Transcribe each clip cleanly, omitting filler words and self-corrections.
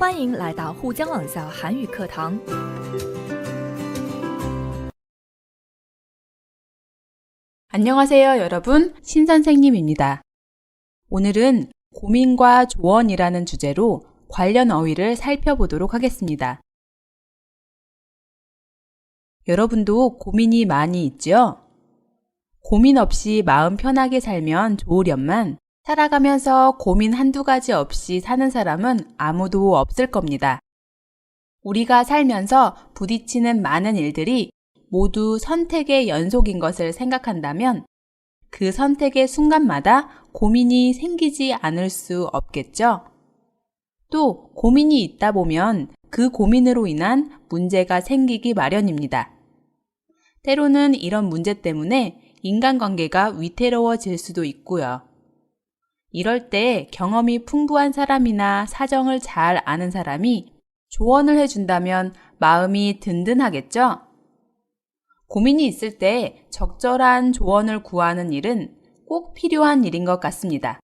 欢迎来到沪江网校韩语课堂。 안녕하세요, 여러분. 신선생님입니다. 오늘은 고민과 조언이라는 주제로 관련 어휘를 살펴보도록 하겠습니다. 여러분도 고민이 많이 있죠? 고민 없이 마음 편하게 살면 좋으련만 살아가면서 고민 한두 가지 없이 사는 사람은 아무도 없을 겁니다. 우리가 살면서 부딪히는 많은 일들이 모두 선택의 연속인 것을 생각한다면 그 선택의 순간마다 고민이 생기지 않을 수 없겠죠? 또 고민이 있다 보면 그 고민으로 인한 문제가 생기기 마련입니다. 때로는 이런 문제 때문에 인간관계가 위태로워질 수도 있고요. 이럴 때 경험이 풍부한 사람이나 사정을 잘 아는 사람이 조언을 해준다면 마음이 든든하겠죠? 고민이 있을 때 적절한 조언을 구하는 일은 꼭 필요한 일인 것 같습니다.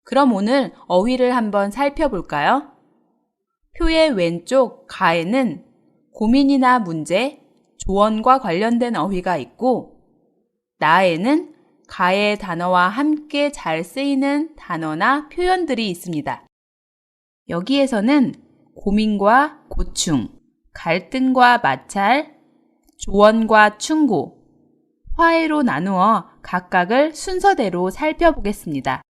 그럼 오늘 어휘를 한번 살펴볼까요? 표의 왼쪽 가에는 고민이나 문제, 조언과 관련된 어휘가 있고 나에는 가의 단어와 함께 잘 쓰이는 단어나 표현들이 있습니다. 여기에서는 고민과 고충, 갈등과 마찰, 조언과 충고, 화해로 나누어 각각을 순서대로 살펴보겠습니다.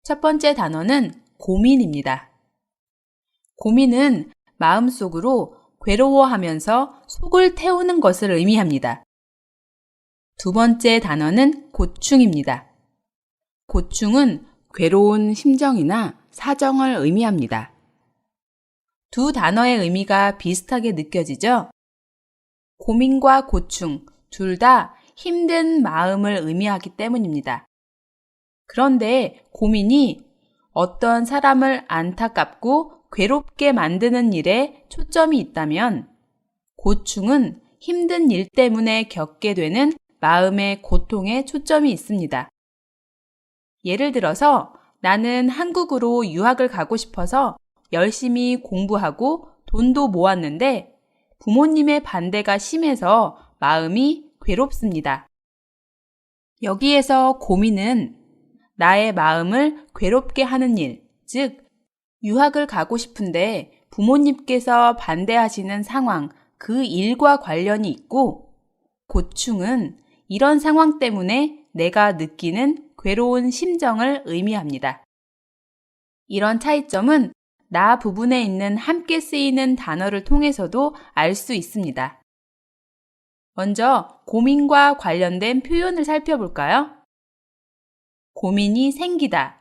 첫 번째 단어는 고민입니다. 고민은 마음속으로 괴로워하면서 속을 태우는 것을 의미합니다. 두 번째 단어는 고충입니다. 고충은 괴로운 심정이나 사정을 의미합니다. 두 단어의 의미가 비슷하게 느껴지죠? 고민과 고충 둘 다 힘든 마음을 의미하기 때문입니다. 그런데 고민이 어떤 사람을 안타깝고 괴롭게 만드는 일에 초점이 있다면 고충은 힘든 일 때문에 겪게 되는 마음의 고통에 초점이 있습니다. 예를 들어서 나는 한국으로 유학을 가고 싶어서 열심히 공부하고 돈도 모았는데 부모님의 반대가 심해서 마음이 괴롭습니다. 여기에서 고민은 나의 마음을 괴롭게 하는 일, 즉 유학을 가고 싶은데 부모님께서 반대하시는 상황, 그 일과 관련이 있고 고충은 이런 상황 때문에 내가 느끼는 괴로운 심정을 의미합니다. 이런 차이점은 나 부분에 있는 함께 쓰이는 단어를 통해서도 알 수 있습니다. 먼저 고민과 관련된 표현을 살펴볼까요? 고민이 생기다.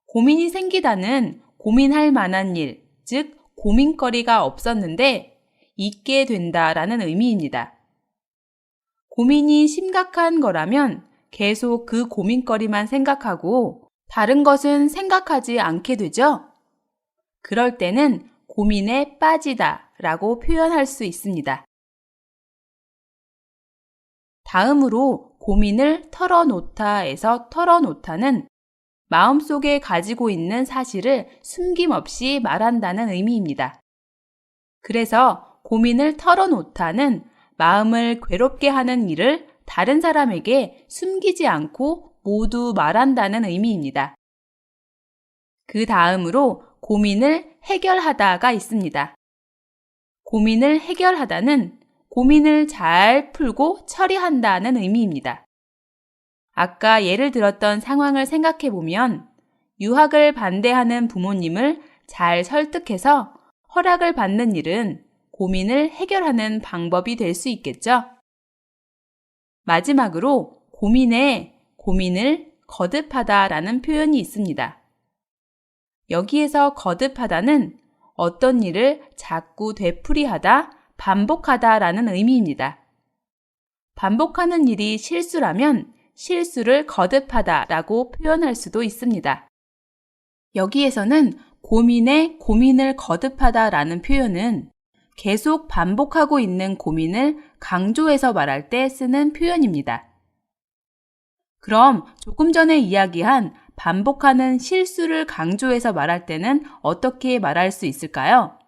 고민이 생기다는 고민할 만한 일, 즉 고민거리가 없었는데 있게 된다라는 의미입니다. 고민이 심각한 거라면 계속 그 고민거리만 생각하고 다른 것은 생각하지 않게 되죠? 그럴 때는 고민에 빠지다 라고 표현할 수 있습니다. 다음으로 고민을 털어놓다에서 털어놓다는 마음속에 가지고 있는 사실을 숨김없이 말한다는 의미입니다. 그래서 고민을 털어놓다는 마음을 괴롭게 하는 일을 다른 사람에게 숨기지 않고 모두 말한다는 의미입니다. 그 다음으로 고민을 해결하다가 있습니다. 고민을 해결하다는 고민을 잘 풀고 처리한다는 의미입니다. 아까 예를 들었던 상황을 생각해 보면 유학을 반대하는 부모님을 잘 설득해서 허락을 받는 일은 고민을 해결하는 방법이 될 수 있겠죠? 마지막으로 고민에 고민을 거듭하다라는 표현이 있습니다. 여기에서 거듭하다는 어떤 일을 자꾸 되풀이하다, 반복하다라는 의미입니다. 반복하는 일이 실수라면 실수를 거듭하다라고 표현할 수도 있습니다. 여기에서는 고민에 고민을 거듭하다라는 표현은 계속 반복하고 있는 고민을 강조해서 말할 때 쓰는 표현입니다. 그럼 조금 전에 이야기한 반복하는 실수를 강조해서 말할 때는 어떻게 말할 수 있을까요?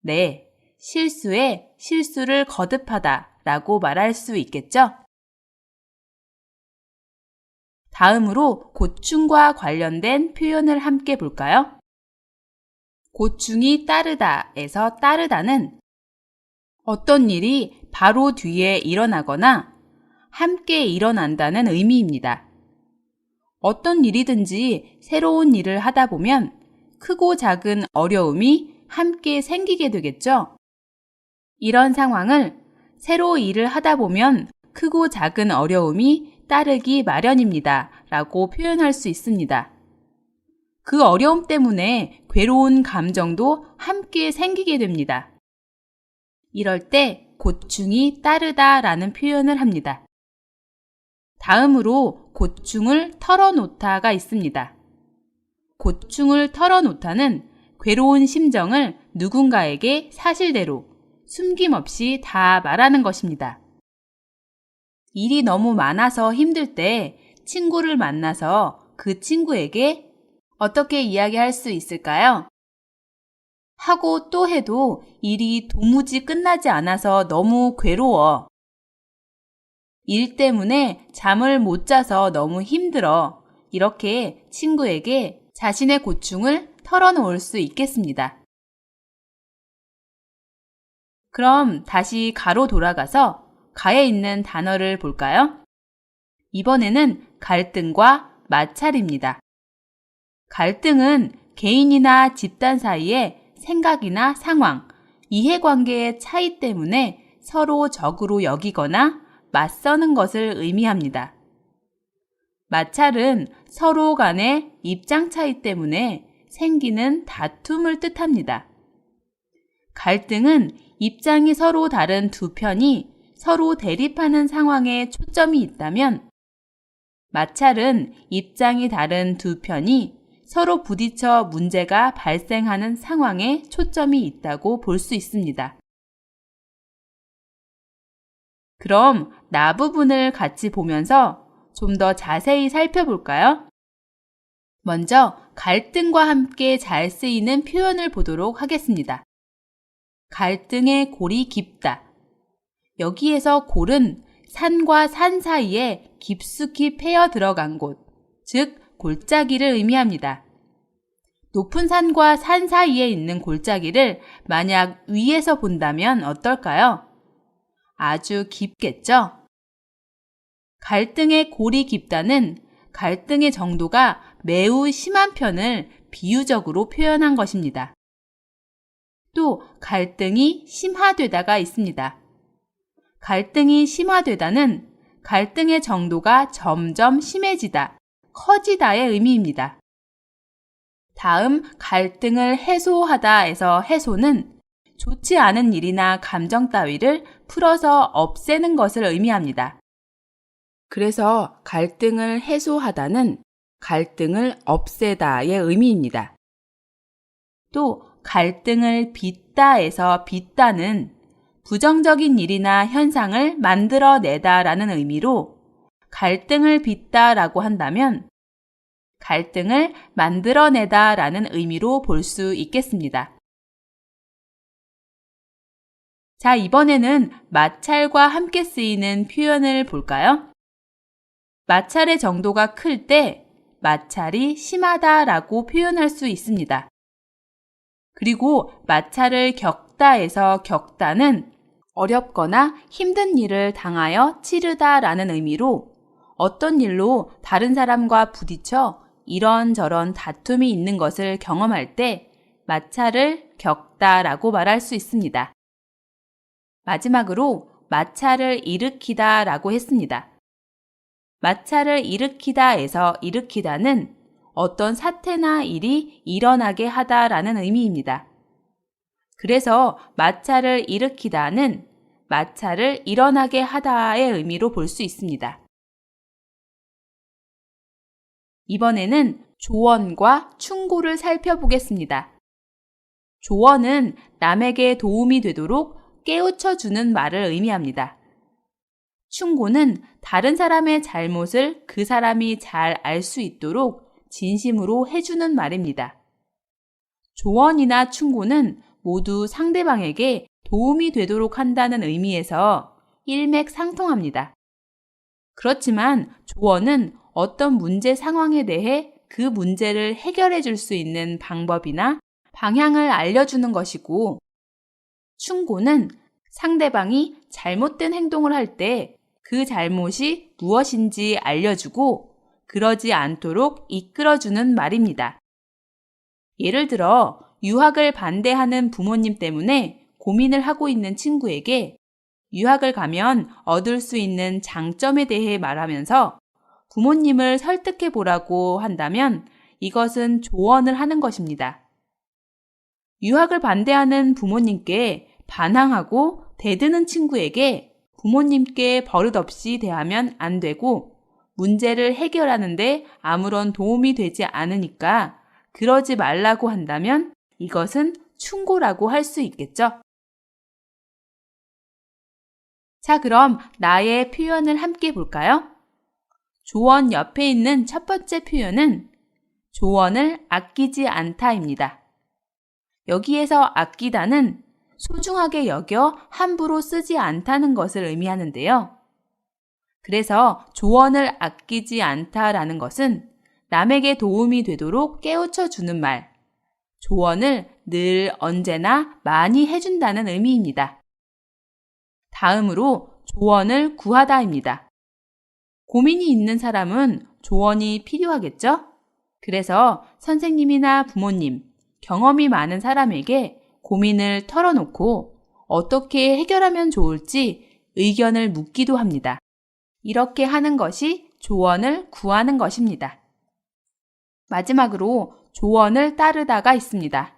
네, 실수에 실수를 거듭하다 라고 말할 수 있겠죠? 다음으로 고충과 관련된 표현을 함께 볼까요? 고충이 따르다에서 따르다는 어떤 일이 바로 뒤에 일어나거나 함께 일어난다는 의미입니다. 어떤 일이든지 새로운 일을 하다 보면 크고 작은 어려움이 함께 생기게 되겠죠? 이런 상황을 새로 일을 하다 보면 크고 작은 어려움이 따르기 마련입니다 라고 표현할 수 있습니다. 그 어려움 때문에 괴로운 감정도 함께 생기게 됩니다. 이럴 때 고충이 따르다 라는 표현을 합니다. 다음으로 고충을 털어놓다가 있습니다. 고충을 털어놓다는 괴로운 심정을 누군가에게 사실대로 숨김없이 다 말하는 것입니다. 일이 너무 많아서 힘들 때 친구를 만나서 그 친구에게 어떻게 이야기할 수 있을까요? 하고 또 해도 일이 도무지 끝나지 않아서 너무 괴로워. 일 때문에 잠을 못 자서 너무 힘들어. 이렇게 친구에게 자신의 고충을 털어놓을 수 있겠습니다. 그럼 다시 가로 돌아가서 가에 있는 단어를 볼까요? 이번에는 갈등과 마찰입니다. 갈등은 개인이나 집단 사이의 생각이나 상황, 이해관계의 차이 때문에 서로 적으로 여기거나 맞서는 것을 의미합니다. 마찰은 서로 간의 입장 차이 때문에 생기는 다툼을 뜻합니다. 갈등은 입장이 서로 다른 두 편이 서로 대립하는 상황에 초점이 있다면, 마찰은 입장이 다른 두 편이 서로 부딪혀 문제가 발생하는 상황에 초점이 있다고 볼 수 있습니다. 그럼 나 부분을 같이 보면서 좀 더 자세히 살펴볼까요? 먼저 갈등과 함께 잘 쓰이는 표현을 보도록 하겠습니다. 갈등의 골이 깊다. 여기에서 골은 산과 산 사이에 깊숙이 패여 들어간 곳, 즉 골짜기를 의미합니다. 높은 산과 산 사이에 있는 골짜기를 만약 위에서 본다면 어떨까요? 아주 깊겠죠? 갈등의 골이 깊다는 갈등의 정도가 매우 심한 편을 비유적으로 표현한 것입니다. 또 갈등이 심화되다가 있습니다. 갈등이 심화되다는 갈등의 정도가 점점 심해지다, 커지다의 의미입니다. 다음 갈등을 해소하다에서 해소는 좋지 않은 일이나 감정 따위를 풀어서 없애는 것을 의미합니다. 그래서 갈등을 해소하다는 갈등을 없애다의 의미입니다. 또 갈등을 빚다에서 빚다는 부정적인 일이나 현상을 만들어내다라는 의미로 갈등을 빚다라고 한다면 갈등을 만들어내다라는 의미로 볼 수 있겠습니다. 자, 이번에는 마찰과 함께 쓰이는 표현을 볼까요? 마찰의 정도가 클 때 마찰이 심하다라고 표현할 수 있습니다. 그리고 마찰을 겪다에서 겪다는 어렵거나 힘든 일을 당하여 치르다라는 의미로 어떤 일로 다른 사람과 부딪혀 이런저런 다툼이 있는 것을 경험할 때 마찰을 겪다라고 말할 수 있습니다. 마지막으로 마찰을 일으키다라고 했습니다. 마찰을 일으키다에서 일으키다는 어떤 사태나 일이 일어나게 하다라는 의미입니다. 그래서 마찰을 일으키다는 마찰을 일어나게 하다의 의미로 볼 수 있습니다. 이번에는 조언과 충고를 살펴보겠습니다. 조언은 남에게 도움이 되도록 깨우쳐주는 말을 의미합니다. 충고는 다른 사람의 잘못을 그 사람이 잘 알 수 있도록 진심으로 해주는 말입니다. 조언이나 충고는 모두 상대방에게 도움이 되도록 한다는 의미에서 일맥상통합니다. 그렇지만 조언은 어떤 문제 상황에 대해 그 문제를 해결해 줄 수 있는 방법이나 방향을 알려주는 것이고, 충고는 상대방이 잘못된 행동을 할 때 그 잘못이 무엇인지 알려주고 그러지 않도록 이끌어주는 말입니다. 예를 들어 유학을 반대하는 부모님 때문에 고민을 하고 있는 친구에게 유학을 가면 얻을 수 있는 장점에 대해 말하면서 부모님을 설득해 보라고 한다면 이것은 조언을 하는 것입니다. 유학을 반대하는 부모님께 반항하고 대드는 친구에게 부모님께 버릇없이 대하면 안 되고 문제를 해결하는데 아무런 도움이 되지 않으니까 그러지 말라고 한다면 이것은 충고라고 할 수 있겠죠? 자, 그럼 나의 표현을 함께 볼까요? 조언 옆에 있는 첫 번째 표현은 조언을 아끼지 않다입니다. 여기에서 아끼다는 소중하게 여겨 함부로 쓰지 않다는 것을 의미하는데요. 그래서 조언을 아끼지 않다라는 것은 남에게 도움이 되도록 깨우쳐 주는 말, 조언을 늘 언제나 많이 해준다는 의미입니다. 다음으로 조언을 구하다입니다. 고민이 있는 사람은 조언이 필요하겠죠? 그래서 선생님이나 부모님, 경험이 많은 사람에게 고민을 털어놓고 어떻게 해결하면 좋을지 의견을 묻기도 합니다. 이렇게 하는 것이 조언을 구하는 것입니다. 마지막으로 조언을 따르다가 있습니다.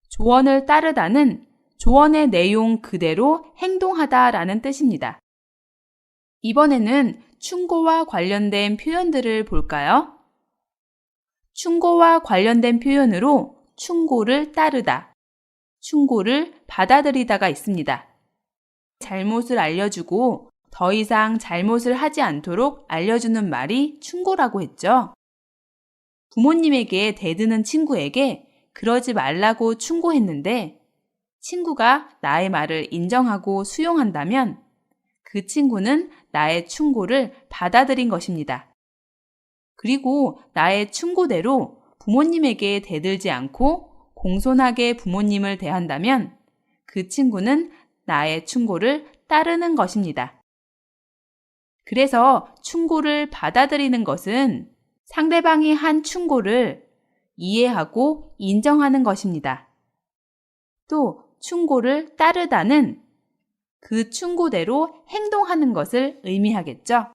조언을 따르다는 조언의 내용 그대로 행동하다라는 뜻입니다. 이번에는 충고와 관련된 표현들을 볼까요? 충고와 관련된 표현으로 충고를 따르다, 충고를 받아들이다가 있습니다. 잘못을 알려주고 더 이상 잘못을 하지 않도록 알려주는 말이 충고라고 했죠. 부모님에게 대드는 친구에게 그러지 말라고 충고했는데 친구가 나의 말을 인정하고 수용한다면 그 친구는 나의 충고를 받아들인 것입니다. 그리고 나의 충고대로 부모님에게 대들지 않고 공손하게 부모님을 대한다면 그 친구는 나의 충고를 따르는 것입니다. 그래서 충고를 받아들이는 것은 상대방이 한 충고를 이해하고 인정하는 것입니다. 또 충고를 따르다는 그 충고대로 행동하는 것을 의미하겠죠.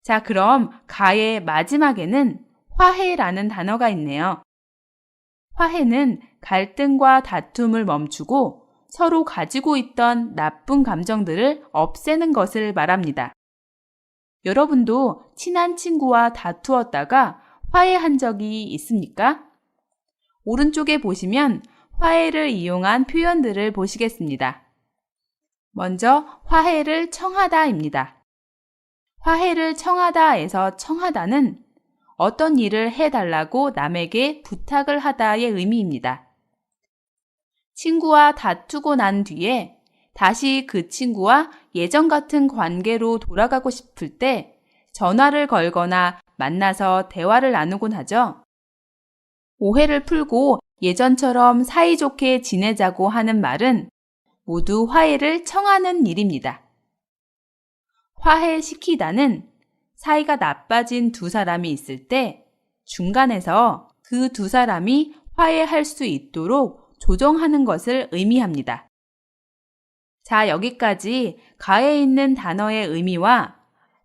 자, 그럼 가의 마지막에는 화해라는 단어가 있네요. 화해는 갈등과 다툼을 멈추고 서로 가지고 있던 나쁜 감정들을 없애는 것을 말합니다. 여러분도 친한 친구와 다투었다가 화해한 적이 있습니까? 오른쪽에 보시면 화해를 이용한 표현들을 보시겠습니다. 먼저 화해를 청하다입니다. 화해를 청하다에서 청하다는 어떤 일을 해달라고 남에게 부탁을 하다의 의미입니다. 친구와 다투고 난 뒤에 다시 그 친구와 예전 같은 관계로 돌아가고 싶을 때 전화를 걸거나 만나서 대화를 나누곤 하죠. 오해를 풀고 예전처럼 사이좋게 지내자고 하는 말은 모두 화해를 청하는 일입니다. 화해시키다는 사이가 나빠진 두 사람이 있을 때 중간에서 그 두 사람이 화해할 수 있도록 조정하는 것을 의미합니다. 자, 여기까지 가에 있는 단어의 의미와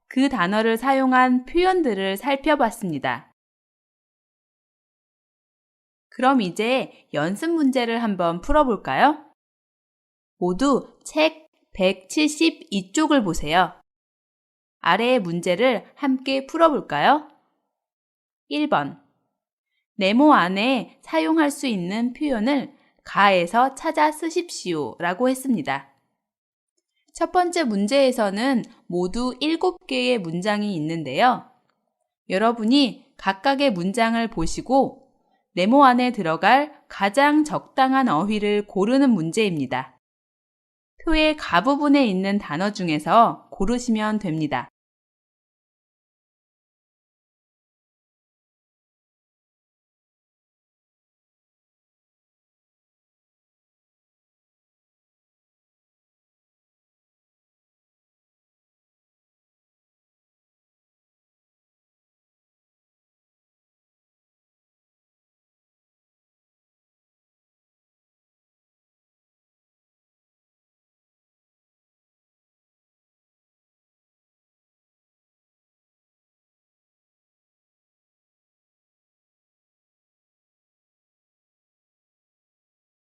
그 단어를 사용한 표현들을 살펴봤습니다. 그럼 이제 연습 문제를 한번 풀어볼까요? 모두 책 172쪽을 보세요. 아래의 문제를 함께 풀어볼까요? 1번. 네모 안에 사용할 수 있는 표현을 가에서 찾아 쓰십시오 라고 했습니다. 첫 번째 문제에서는 모두 7개의 문장이 있는데요. 여러분이 각각의 문장을 보시고 네모 안에 들어갈 가장 적당한 어휘를 고르는 문제입니다. 표의 가부분에 있는 단어 중에서 고르시면 됩니다.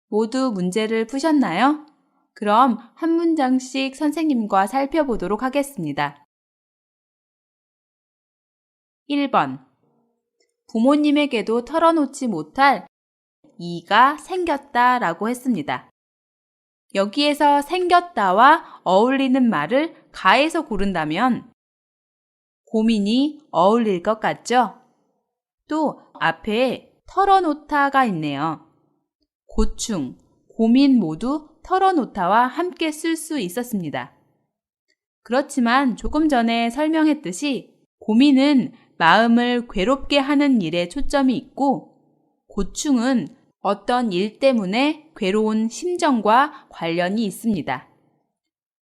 모두 문제를 푸셨나요? 그럼 한 문장씩 선생님과 살펴보도록 하겠습니다. 1번. 부모님에게도 털어놓지 못할 이가 생겼다 라고 했습니다. 여기에서 생겼다와 어울리는 말을 가에서 고른다면 고민이 어울릴 것 같죠? 또 앞에 털어놓다가 있네요. 고충, 고민 모두 털어놓다와 함께 쓸 수 있었습니다. 그렇지만 조금 전에 설명했듯이 고민은 마음을 괴롭게 하는 일에 초점이 있고 고충은 어떤 일 때문에 괴로운 심정과 관련이 있습니다.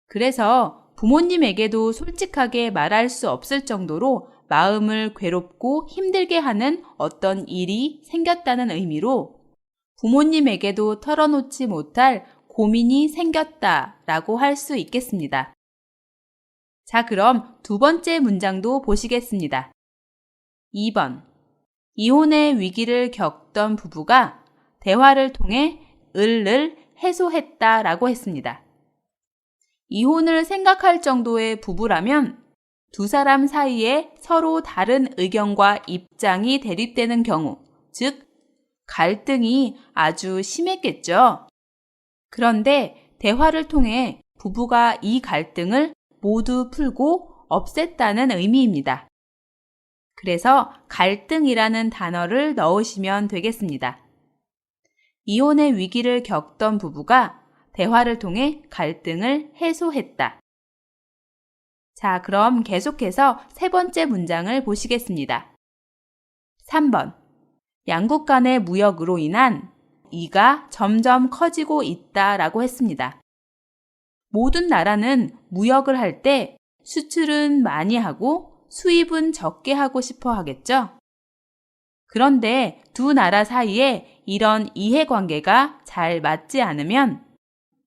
그래서 부모님에게도 솔직하게 말할 수 없을 정도로 마음을 괴롭고 힘들게 하는 어떤 일이 생겼다는 의미로 부모님에게도 털어놓지 못할 고민이 생겼다라고 할 수 있겠습니다. 자, 그럼 두 번째 문장도 보시겠습니다. 2번. 이혼의 위기를 겪던 부부가 대화를 통해 을을 해소했다라고 했습니다. 이혼을 생각할 정도의 부부라면 두 사람 사이에 서로 다른 의견과 입장이 대립되는 경우, 즉 갈등이 아주 심했겠죠. 그런데 대화를 통해 부부가 이 갈등을 모두 풀고 없앴다는 의미입니다. 그래서 갈등이라는 단어를 넣으시면 되겠습니다. 이혼의 위기를 겪던 부부가 대화를 통해 갈등을 해소했다. 자, 그럼 계속해서 세 번째 문장을 보시겠습니다. 3번. 양국 간의 무역으로 인한 이가 점점 커지고 있다라고 했습니다. 모든 나라는 무역을 할 때 수출은 많이 하고 수입은 적게 하고 싶어 하겠죠? 그런데 두 나라 사이에 이런 이해관계가 잘 맞지 않으면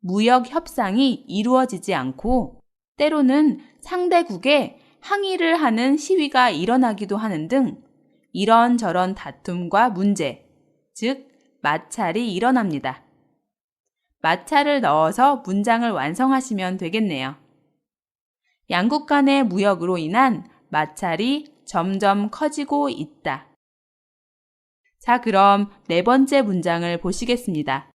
무역 협상이 이루어지지 않고 때로는 상대국에 항의를 하는 시위가 일어나기도 하는 등 이런저런 다툼과 문제, 즉 마찰이 일어납니다. 마찰을 넣어서 문장을 완성하시면 되겠네요. 양국 간의 무역으로 인한 마찰이 점점 커지고 있다. 자, 그럼 네 번째 문장을 보시겠습니다.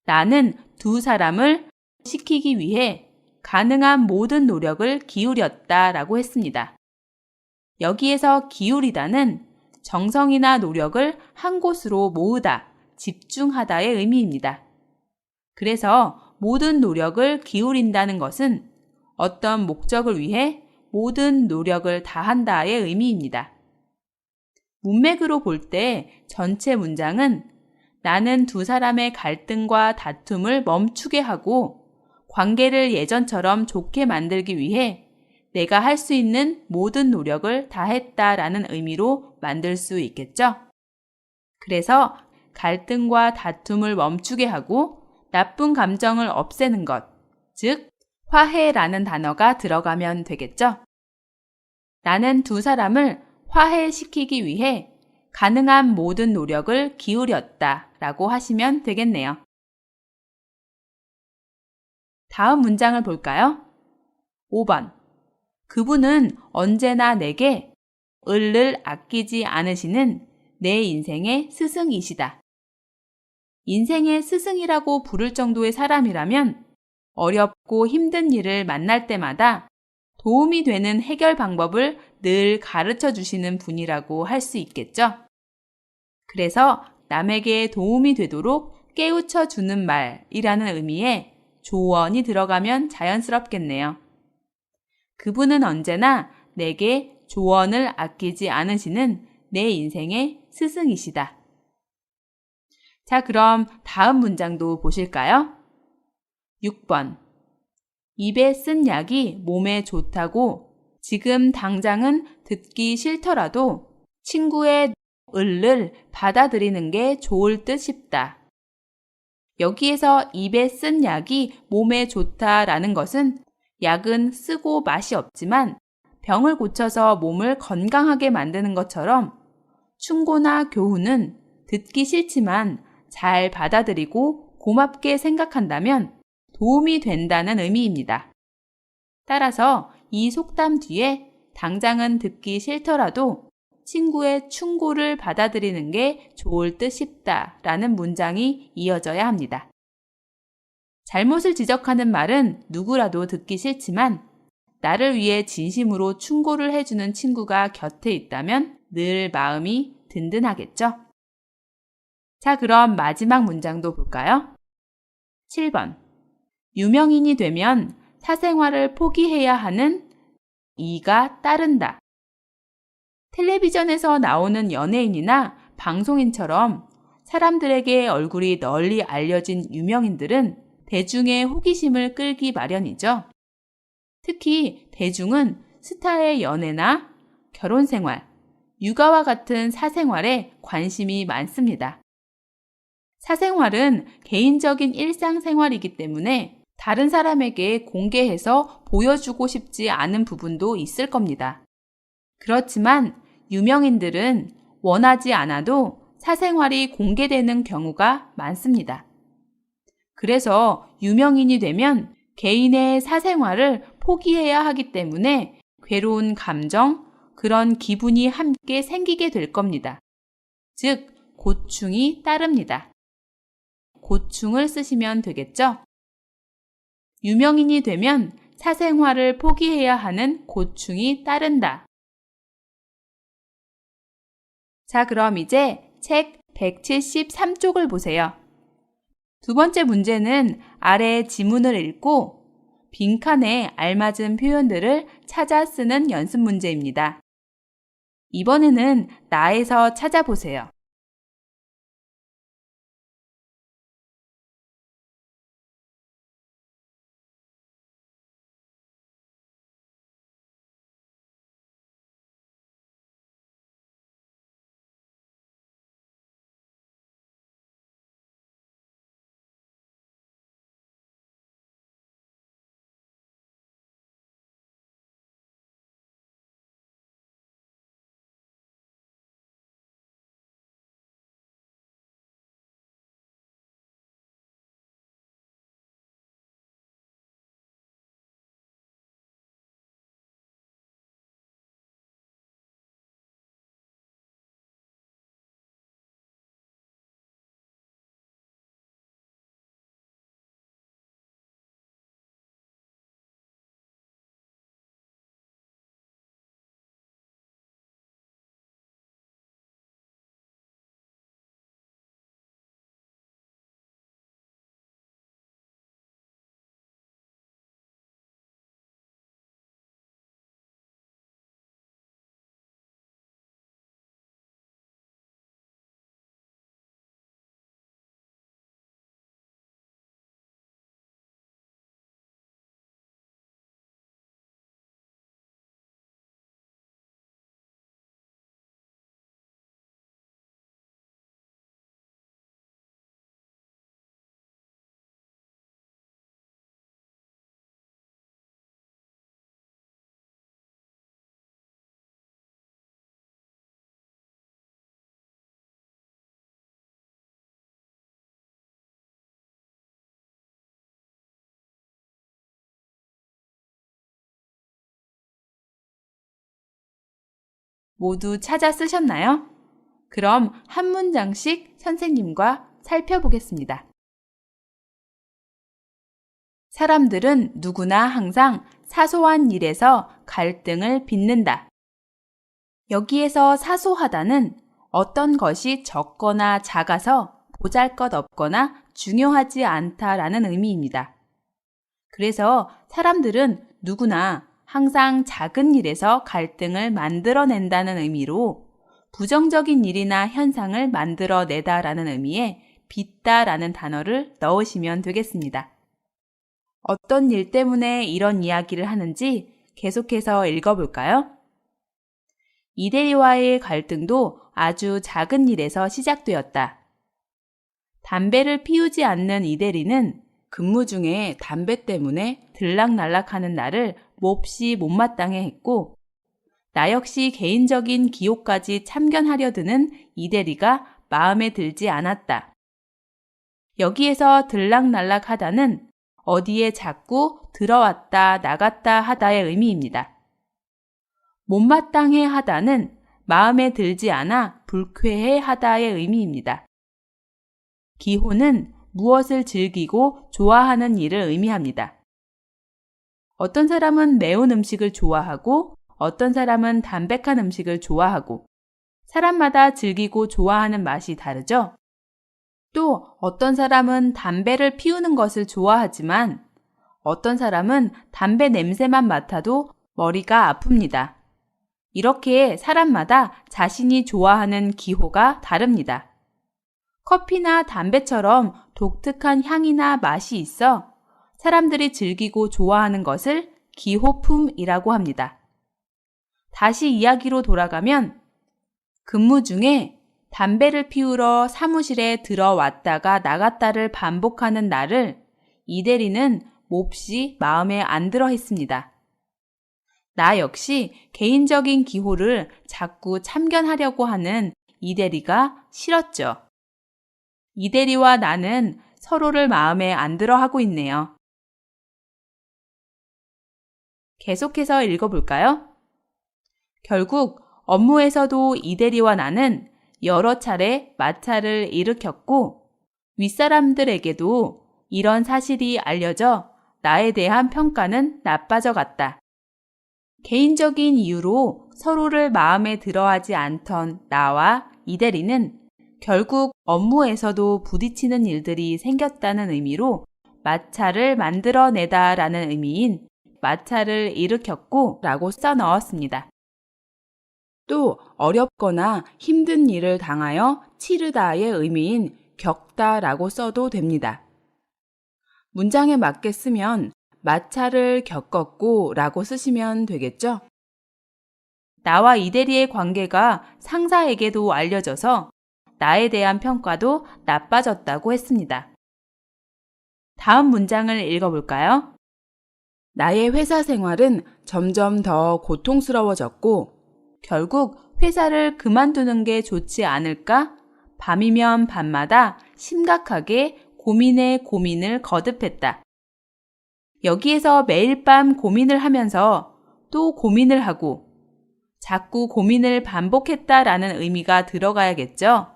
나는 두 사람을 시키기 위해 가능한 모든 노력을 기울였다 라고 했습니다. 여기에서 기울이다는 정성이나 노력을 한 곳으로 모으다, 집중하다의 의미입니다. 그래서 모든 노력을 기울인다는 것은 어떤 목적을 위해 모든 노력을 다한다의 의미입니다. 문맥으로 볼 때 전체 문장은 나는 두 사람의 갈등과 다툼을 멈추게 하고 관계를 예전처럼 좋게 만들기 위해 내가 할 수 있는 모든 노력을 다했다라는 의미로 만들 수 있겠죠? 그래서 갈등과 다툼을 멈추게 하고 나쁜 감정을 없애는 것, 즉 화해라는 단어가 들어가면 되겠죠? 나는 두 사람을 화해시키기 위해 가능한 모든 노력을 기울였다 라고 하시면 되겠네요. 다음 문장을 볼까요? 5번. 그분은 언제나 내게 을을 아끼지 않으시는 내 인생의 스승이시다. 인생의 스승이라고 부를 정도의 사람이라면 어렵고 힘든 일을 만날 때마다 도움이 되는 해결 방법을 늘 가르쳐 주시는 분이라고 할 수 있겠죠. 그래서 남에게 도움이 되도록 깨우쳐 주는 말이라는 의미의 조언이 들어가면 자연스럽겠네요. 그분은 언제나 내게 조언을 아끼지 않으시는 내 인생의 스승이시다. 자, 그럼 다음 문장도 보실까요? 6번. 입에 쓴 약이 몸에 좋다고 지금 당장은 듣기 싫더라도 친구의 을을 받아들이는 게 좋을 듯 싶다. 여기에서 입에 쓴 약이 몸에 좋다라는 것은 약은 쓰고 맛이 없지만 병을 고쳐서 몸을 건강하게 만드는 것처럼 충고나 교훈은 듣기 싫지만 잘 받아들이고 고맙게 생각한다면 도움이 된다는 의미입니다. 따라서 이 속담 뒤에 당장은 듣기 싫더라도 친구의 충고를 받아들이는 게 좋을 듯 싶다라는 문장이 이어져야 합니다. 잘못을 지적하는 말은 누구라도 듣기 싫지만 나를 위해 진심으로 충고를 해주는 친구가 곁에 있다면 늘 마음이 든든하겠죠? 자, 그럼 마지막 문장도 볼까요? 7번. 유명인이 되면 사생활을 포기해야 하는 이가 따른다. 텔레비전에서 나오는 연예인이나 방송인처럼 사람들에게 얼굴이 널리 알려진 유명인들은 대중의 호기심을 끌기 마련이죠. 특히 대중은 스타의 연애나 결혼생활, 육아와 같은 사생활에 관심이 많습니다. 사생활은 개인적인 일상생활이기 때문에 다른 사람에게 공개해서 보여주고 싶지 않은 부분도 있을 겁니다. 그렇지만 유명인들은 원하지 않아도 사생활이 공개되는 경우가 많습니다. 그래서 유명인이 되면 개인의 사생활을 포기해야 하기 때문에 괴로운 감정, 그런 기분이 함께 생기게 될 겁니다. 즉, 고충이 따릅니다. 고충을 쓰시면 되겠죠? 유명인이 되면 사생활을 포기해야 하는 고충이 따른다. 자, 그럼 이제 책 173쪽을 보세요. 두 번째 문제는 아래 지문을 읽고 빈칸에 알맞은 표현들을 찾아 쓰는 연습 문제입니다. 이번에는 나에서 찾아보세요. 모두 찾아 쓰셨나요? 그럼 한 문장씩 선생님과 살펴보겠습니다. 사람들은 누구나 항상 사소한 일에서 갈등을 빚는다. 여기에서 사소하다는 어떤 것이 적거나 작아서 보잘것없거나 중요하지 않다라는 의미입니다. 그래서 사람들은 누구나 항상 작은 일에서 갈등을 만들어낸다는 의미로 부정적인 일이나 현상을 만들어내다라는 의미의 빚다라는 단어를 넣으시면 되겠습니다. 어떤 일 때문에 이런 이야기를 하는지 계속해서 읽어볼까요? 이대리와의 갈등도 아주 작은 일에서 시작되었다. 담배를 피우지 않는 이대리는 근무 중에 담배 때문에 들락날락하는 나를 몹시 못마땅해 했고, 나 역시 개인적인 기호까지 참견하려 드는 이대리가 마음에 들지 않았다. 여기에서 들락날락하다는 어디에 자꾸 들어왔다 나갔다 하다의 의미입니다. 못마땅해 하다는 마음에 들지 않아 불쾌해 하다의 의미입니다. 기호는 무엇을 즐기고 좋아하는 일을 의미합니다. 어떤 사람은 매운 음식을 좋아하고 어떤 사람은 담백한 음식을 좋아하고 사람마다 즐기고 좋아하는 맛이 다르죠? 또 어떤 사람은 담배를 피우는 것을 좋아하지만 어떤 사람은 담배 냄새만 맡아도 머리가 아픕니다. 이렇게 사람마다 자신이 좋아하는 기호가 다릅니다. 커피나 담배처럼 독특한 향이나 맛이 있어 사람들이 즐기고 좋아하는 것을 기호품이라고 합니다. 다시 이야기로 돌아가면 근무 중에 담배를 피우러 사무실에 들어왔다가 나갔다를 반복하는 나를 이대리는 몹시 마음에 안 들어 했습니다. 나 역시 개인적인 기호를 자꾸 참견하려고 하는 이대리가 싫었죠. 이대리와 나는 서로를 마음에 안 들어 하고 있네요. 계속해서 읽어볼까요? 결국 업무에서도 이대리와 나는 여러 차례 마찰을 일으켰고 윗사람들에게도 이런 사실이 알려져 나에 대한 평가는 나빠져 갔다. 개인적인 이유로 서로를 마음에 들어하지 않던 나와 이대리는 결국 업무에서도 부딪히는 일들이 생겼다는 의미로 마찰을 만들어내다라는 의미인 마찰을 일으켰고 라고 써 넣었습니다. 또 어렵거나 힘든 일을 당하여 치르다의 의미인 겪다라고 써도 됩니다. 문장에 맞게 쓰면 마찰을 겪었고 라고 쓰시면 되겠죠? 나와 이대리의 관계가 상사에게도 알려져서 나에 대한 평가도 나빠졌다고 했습니다. 다음 문장을 읽어볼까요? 나의 회사 생활은 점점 더 고통스러워졌고 결국 회사를 그만두는 게 좋지 않을까? 밤이면 밤마다 심각하게 고민에 고민을 거듭했다. 여기에서 매일 밤 고민을 하면서 또 고민을 하고 자꾸 고민을 반복했다라는 의미가 들어가야겠죠?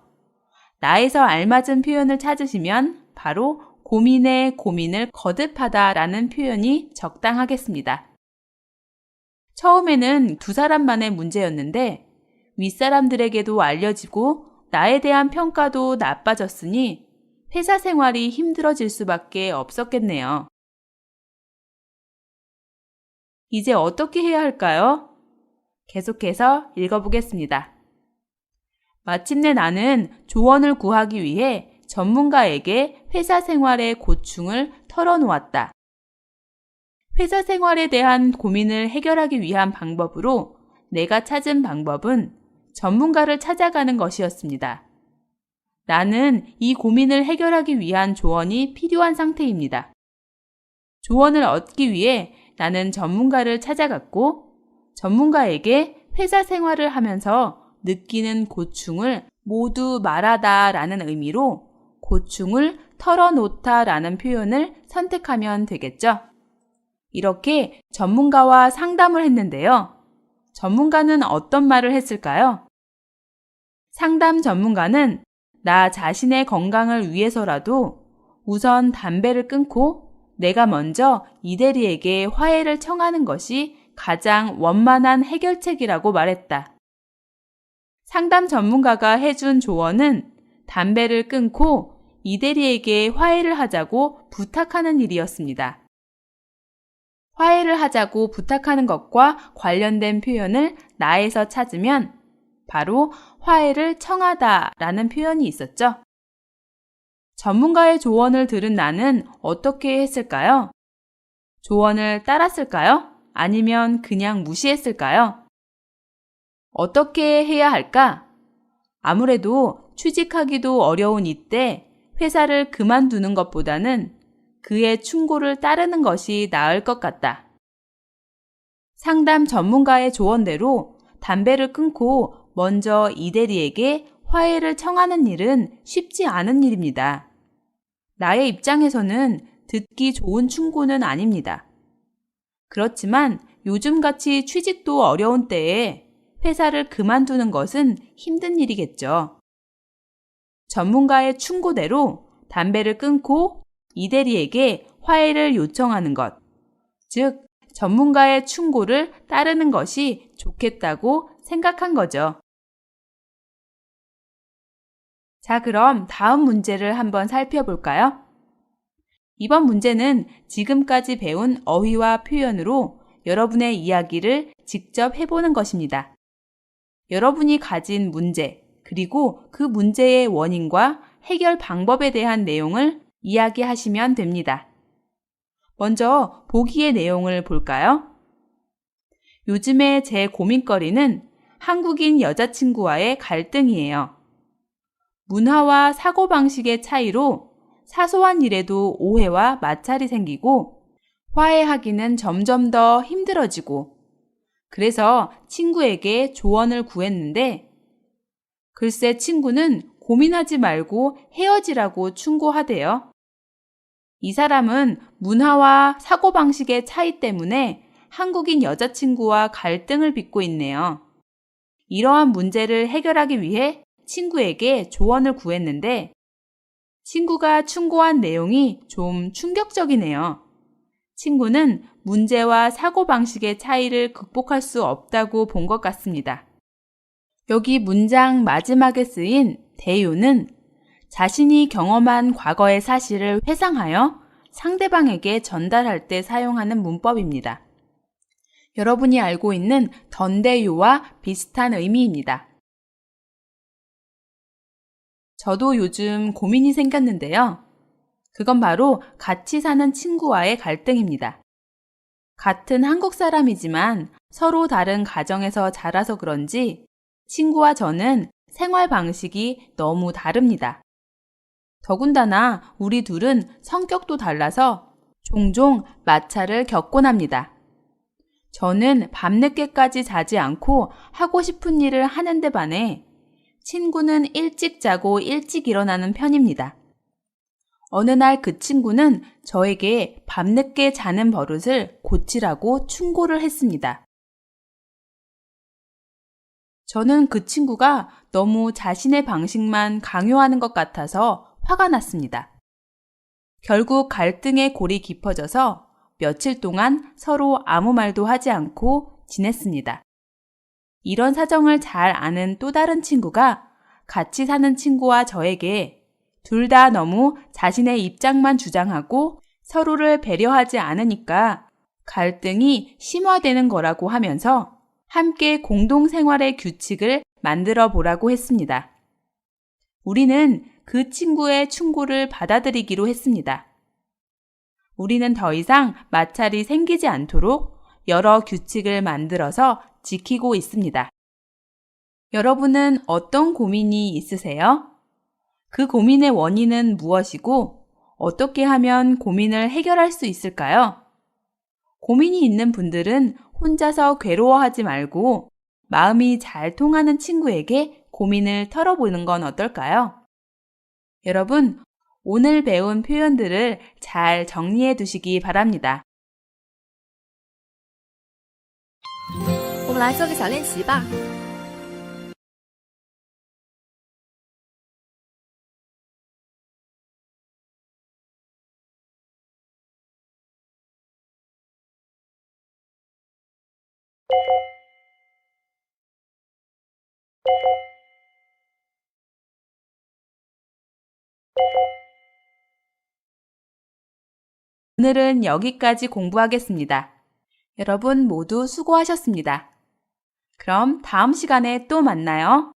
나에서 알맞은 표현을 찾으시면 바로 고민에 고민을 거듭하다라는 표현이 적당하겠습니다. 처음에는 두 사람만의 문제였는데 윗사람들에게도 알려지고 나에 대한 평가도 나빠졌으니 회사 생활이 힘들어질 수밖에 없었겠네요. 이제 어떻게 해야 할까요? 계속해서 읽어보겠습니다. 마침내 나는 조언을 구하기 위해 전문가에게 회사 생활의 고충을 털어놓았다. 회사 생활에 대한 고민을 해결하기 위한 방법으로 내가 찾은 방법은 전문가를 찾아가는 것이었습니다. 나는 이 고민을 해결하기 위한 조언이 필요한 상태입니다. 조언을 얻기 위해 나는 전문가를 찾아갔고 전문가에게 회사 생활을 하면서 느끼는 고충을 모두 말하다라는 의미로 고충을 털어놓다라는 표현을 선택하면 되겠죠. 이렇게 전문가와 상담을 했는데요. 전문가는 어떤 말을 했을까요? 상담 전문가는 나 자신의 건강을 위해서라도 우선 담배를 끊고 내가 먼저 이 대리에게 화해를 청하는 것이 가장 원만한 해결책이라고 말했다. 상담 전문가가 해준 조언은 담배를 끊고 이 대리에게 화해를 하자고 부탁하는 일이었습니다. 화해를 하자고 부탁하는 것과 관련된 표현을 나에서 찾으면 바로 화해를 청하다 라는 표현이 있었죠. 전문가의 조언을 들은 나는 어떻게 했을까요? 조언을 따랐을까요? 아니면 그냥 무시했을까요? 어떻게 해야 할까? 아무래도 취직하기도 어려운 이때 회사를 그만두는 것보다는 그의 충고를 따르는 것이 나을 것 같다. 상담 전문가의 조언대로 담배를 끊고 먼저 이 대리에게 화해를 청하는 일은 쉽지 않은 일입니다. 나의 입장에서는 듣기 좋은 충고는 아닙니다. 그렇지만 요즘같이 취직도 어려운 때에 회사를 그만두는 것은 힘든 일이겠죠. 전문가의 충고대로 담배를 끊고 이 대리에게 화해를 요청하는 것, 즉 전문가의 충고를 따르는 것이 좋겠다고 생각한 거죠. 자, 그럼 다음 문제를 한번 살펴볼까요? 이번 문제는 지금까지 배운 어휘와 표현으로 여러분의 이야기를 직접 해보는 것입니다. 여러분이 가진 문제, 그리고 그 문제의 원인과 해결 방법에 대한 내용을 이야기하시면 됩니다. 먼저 보기의 내용을 볼까요? 요즘에 제 고민거리는 한국인 여자친구와의 갈등이에요. 문화와 사고방식의 차이로 사소한 일에도 오해와 마찰이 생기고 화해하기는 점점 더 힘들어지고 그래서 친구에게 조언을 구했는데 글쎄 친구는 고민하지 말고 헤어지라고 충고하대요. 이 사람은 문화와 사고방식의 차이 때문에 한국인 여자친구와 갈등을 빚고 있네요. 이러한 문제를 해결하기 위해 친구에게 조언을 구했는데 친구가 충고한 내용이 좀 충격적이네요. 친구는 문제와 사고방식의 차이를 극복할 수 없다고 본 것 같습니다. 여기 문장 마지막에 쓰인 대요는 자신이 경험한 과거의 사실을 회상하여 상대방에게 전달할 때 사용하는 문법입니다. 여러분이 알고 있는 던대요와 비슷한 의미입니다. 저도 요즘 고민이 생겼는데요. 그건 바로 같이 사는 친구와의 갈등입니다. 같은 한국 사람이지만 서로 다른 가정에서 자라서 그런지 친구와 저는 생활 방식이 너무 다릅니다. 더군다나 우리 둘은 성격도 달라서 종종 마찰을 겪곤 합니다. 저는 밤늦게까지 자지 않고 하고 싶은 일을 하는데 반해 친구는 일찍 자고 일찍 일어나는 편입니다. 어느 날 그 친구는 저에게 밤늦게 자는 버릇을 고치라고 충고를 했습니다. 저는 그 친구가 너무 자신의 방식만 강요하는 것 같아서 화가 났습니다. 결국 갈등의 골이 깊어져서 며칠 동안 서로 아무 말도 하지 않고 지냈습니다. 이런 사정을 잘 아는 또 다른 친구가 같이 사는 친구와 저에게 둘 다 너무 자신의 입장만 주장하고 서로를 배려하지 않으니까 갈등이 심화되는 거라고 하면서 함께 공동생활의 규칙을 만들어 보라고 했습니다. 우리는 그 친구의 충고를 받아들이기로 했습니다. 우리는 더 이상 마찰이 생기지 않도록 여러 규칙을 만들어서 지키고 있습니다. 여러분은 어떤 고민이 있으세요? 그 고민의 원인은 무엇이고 어떻게 하면 고민을 해결할 수 있을까요? 고민이 있는 분들은 혼자서 괴로워하지 말고 마음이 잘 통하는 친구에게 고민을 털어보는 건 어떨까요? 여러분, 오늘 배운 표현들을 잘 정리해 두시기 바랍니다. 我们来做个小练习吧。 오늘은 여기까지 공부하겠습니다. 여러분 모두 수고하셨습니다. 그럼 다음 시간에 또 만나요.